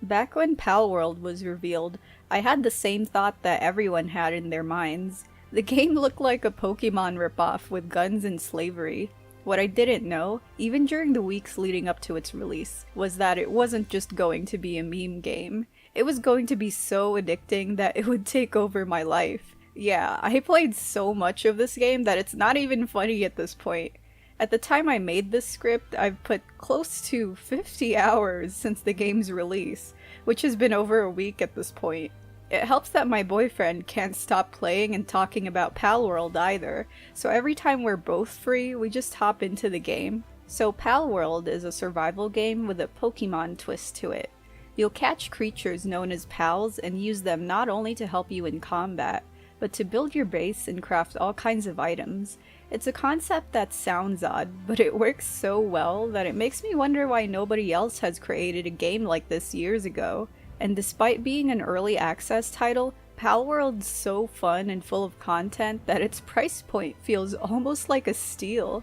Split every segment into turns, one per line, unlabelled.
Back when Palworld was revealed, I had the same thought that everyone had in their minds. The game looked like a Pokemon ripoff with guns and slavery. What I didn't know, even during the weeks leading up to its release, was that it wasn't just going to be a meme game. It was going to be so addicting that it would take over my life. Yeah, I played so much of this game that it's not even funny at this point. At the time I made this script, I've put close to 50 hours since the game's release, which has been over a week at this point. It helps that my boyfriend can't stop playing and talking about Palworld either, so every time we're both free, we just hop into the game. So Palworld is a survival game with a Pokemon twist to it. You'll catch creatures known as pals and use them not only to help you in combat, but to build your base and craft all kinds of items. It's a concept that sounds odd, but it works so well that it makes me wonder why nobody else has created a game like this years ago. And despite being an early access title, Palworld's so fun and full of content that its price point feels almost like a steal.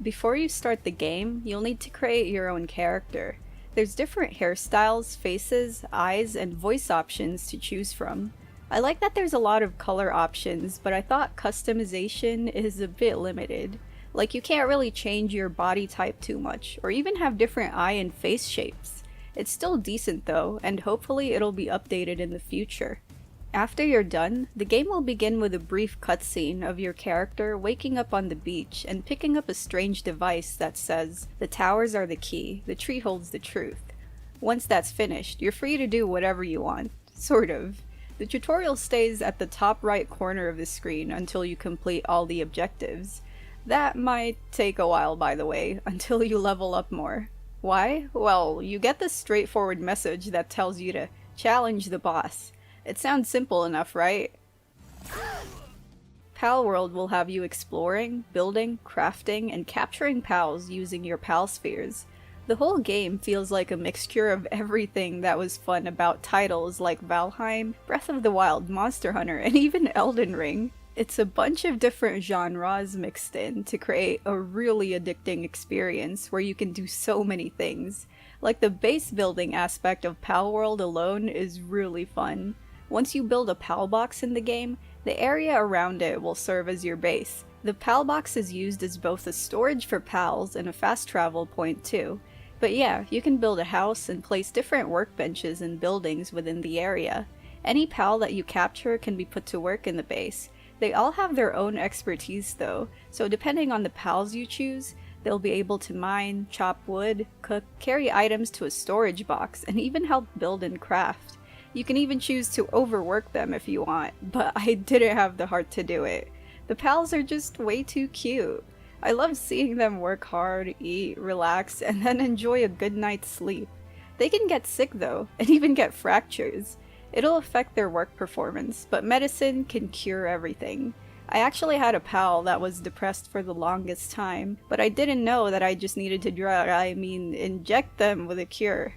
Before you start the game, you'll need to create your own character. There's different hairstyles, faces, eyes, and voice options to choose from. I like that there's a lot of color options, but I thought customization is a bit limited. Like, you can't really change your body type too much, or even have different eye and face shapes. It's still decent though, and hopefully it'll be updated in the future. After you're done, the game will begin with a brief cutscene of your character waking up on the beach and picking up a strange device that says, "The towers are the key, the tree holds the truth." Once that's finished, you're free to do whatever you want. Sort of. The tutorial stays at the top right corner of the screen until you complete all the objectives. That might take a while, by the way, until you level up more. Why? Well, you get this straightforward message that tells you to challenge the boss. It sounds simple enough, right? Palworld will have you exploring, building, crafting, and capturing pals using your pal spheres. The whole game feels like a mixture of everything that was fun about titles like Valheim, Breath of the Wild, Monster Hunter, and even Elden Ring. It's a bunch of different genres mixed in to create a really addicting experience where you can do so many things. Like, the base building aspect of Palworld alone is really fun. Once you build a pal box in the game, the area around it will serve as your base. The pal box is used as both a storage for pals and a fast travel point too. But yeah, you can build a house and place different workbenches and buildings within the area. Any pal that you capture can be put to work in the base. They all have their own expertise though, so depending on the pals you choose, they'll be able to mine, chop wood, cook, carry items to a storage box, and even help build and craft. You can even choose to overwork them if you want, but I didn't have the heart to do it. The pals are just way too cute. I love seeing them work hard, eat, relax, and then enjoy a good night's sleep. They can get sick though, and even get fractures. It'll affect their work performance, but medicine can cure everything. I actually had a pal that was depressed for the longest time, but I didn't know that I just needed to inject them with a cure.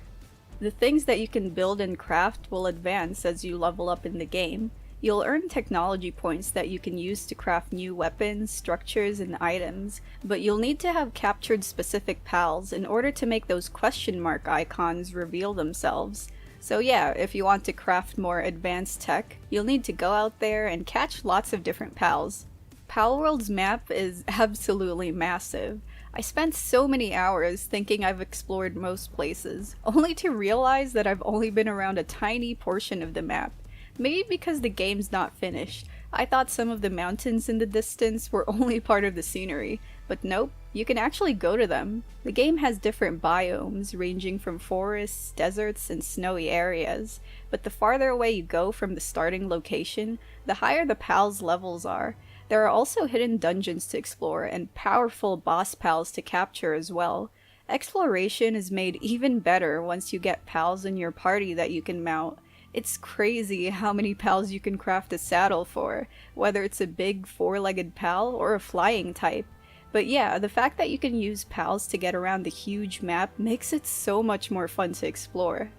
The things that you can build and craft will advance as you level up in the game. You'll earn technology points that you can use to craft new weapons, structures, and items, but you'll need to have captured specific pals in order to make those question mark icons reveal themselves. So yeah, if you want to craft more advanced tech, you'll need to go out there and catch lots of different pals. Palworld's map is absolutely massive. I spent so many hours thinking I've explored most places, only to realize that I've only been around a tiny portion of the map. Maybe because the game's not finished. I thought some of the mountains in the distance were only part of the scenery, but nope, you can actually go to them. The game has different biomes, ranging from forests, deserts, and snowy areas, but the farther away you go from the starting location, the higher the pals' levels are. There are also hidden dungeons to explore and powerful boss pals to capture as well. Exploration is made even better once you get pals in your party that you can mount. It's crazy how many pals you can craft a saddle for, whether it's a big four-legged pal or a flying type. But yeah, the fact that you can use pals to get around the huge map makes it so much more fun to explore.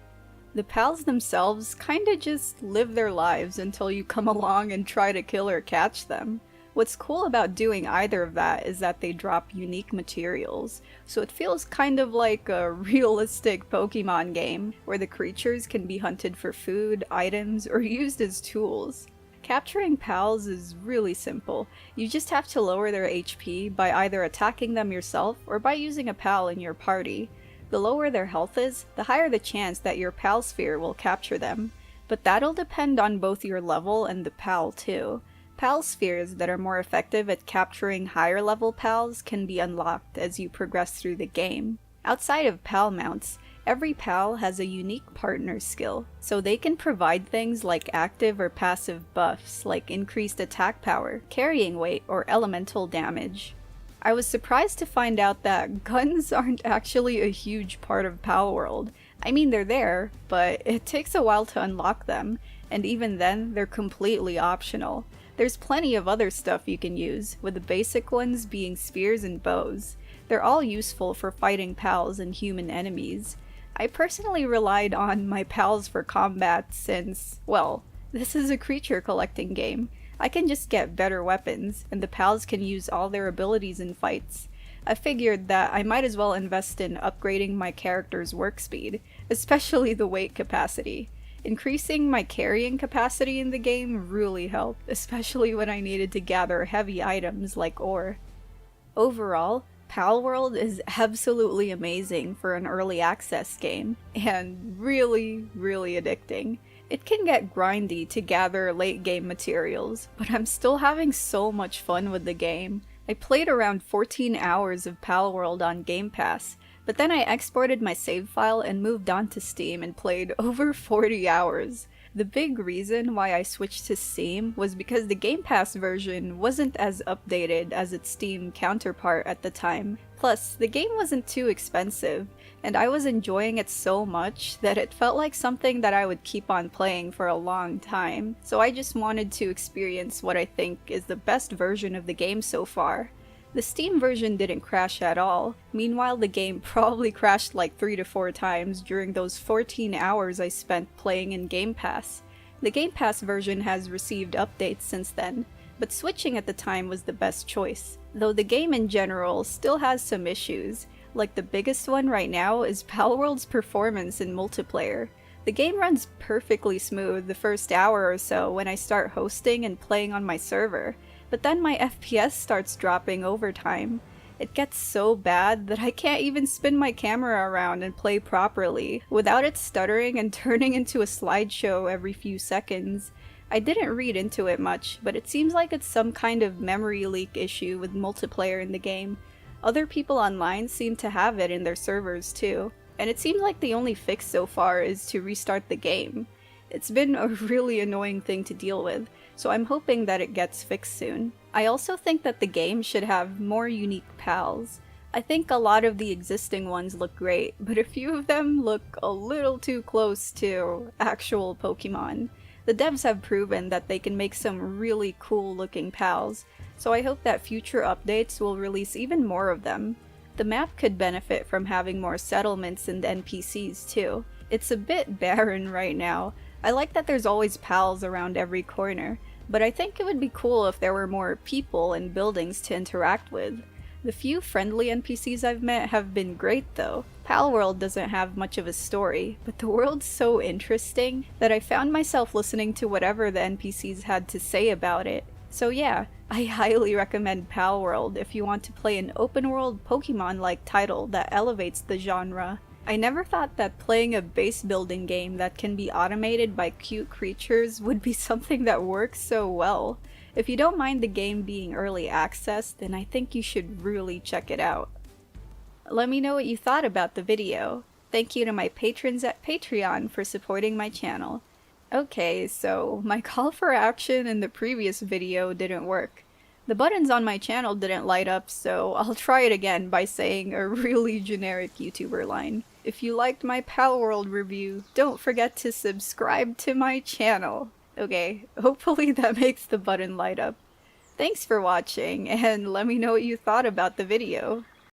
The pals themselves kinda just live their lives until you come along and try to kill or catch them. What's cool about doing either of that is that they drop unique materials, so it feels kind of like a realistic Pokemon game, where the creatures can be hunted for food, items, or used as tools. Capturing pals is really simple. You just have to lower their HP by either attacking them yourself or by using a pal in your party. The lower their health is, the higher the chance that your pal sphere will capture them. But that'll depend on both your level and the pal too. Pal spheres that are more effective at capturing higher level pals can be unlocked as you progress through the game. Outside of pal mounts, every pal has a unique partner skill, so they can provide things like active or passive buffs like increased attack power, carrying weight, or elemental damage. I was surprised to find out that guns aren't actually a huge part of Palworld. I mean, they're there, but it takes a while to unlock them, and even then, they're completely optional. There's plenty of other stuff you can use, with the basic ones being spears and bows. They're all useful for fighting pals and human enemies. I personally relied on my pals for combat since, well, this is a creature collecting game. I can just get better weapons, and the pals can use all their abilities in fights. I figured that I might as well invest in upgrading my character's work speed, especially the weight capacity. Increasing my carrying capacity in the game really helped, especially when I needed to gather heavy items like ore. Overall, Palworld is absolutely amazing for an early access game, and really, really addicting. It can get grindy to gather late game materials, but I'm still having so much fun with the game. I played around 14 hours of Palworld on Game Pass, but then I exported my save file and moved on to Steam and played over 40 hours. The big reason why I switched to Steam was because the Game Pass version wasn't as updated as its Steam counterpart at the time. Plus, the game wasn't too expensive, and I was enjoying it so much that it felt like something that I would keep on playing for a long time. So I just wanted to experience what I think is the best version of the game so far. The Steam version didn't crash at all. Meanwhile, the game probably crashed like 3 to 4 times during those 14 hours I spent playing in Game Pass. The Game Pass version has received updates since then, but switching at the time was the best choice. Though the game in general still has some issues, like the biggest one right now is Palworld's performance in multiplayer. The game runs perfectly smooth the first hour or so when I start hosting and playing on my server, but then my FPS starts dropping over time. It gets so bad that I can't even spin my camera around and play properly without it stuttering and turning into a slideshow every few seconds. I didn't read into it much, but it seems like it's some kind of memory leak issue with multiplayer in the game. Other people online seem to have it in their servers too, and it seems like the only fix so far is to restart the game. It's been a really annoying thing to deal with, so I'm hoping that it gets fixed soon. I also think that the game should have more unique pals. I think a lot of the existing ones look great, but a few of them look a little too close to actual Pokemon. The devs have proven that they can make some really cool looking pals, so I hope that future updates will release even more of them. The map could benefit from having more settlements and NPCs too. It's a bit barren right now. I like that there's always pals around every corner, but I think it would be cool if there were more people and buildings to interact with. The few friendly NPCs I've met have been great though. Palworld doesn't have much of a story, but the world's so interesting that I found myself listening to whatever the NPCs had to say about it. So yeah, I highly recommend Palworld if you want to play an open-world Pokemon-like title that elevates the genre. I never thought that playing a base building game that can be automated by cute creatures would be something that works so well. If you don't mind the game being early access, then I think you should really check it out. Let me know what you thought about the video. Thank you to my patrons at Patreon for supporting my channel. Okay, so my call for action in the previous video didn't work. The buttons on my channel didn't light up, so I'll try it again by saying a really generic YouTuber line. If you liked my Palworld review, don't forget to subscribe to my channel. Okay, hopefully that makes the button light up. Thanks for watching, and let me know what you thought about the video.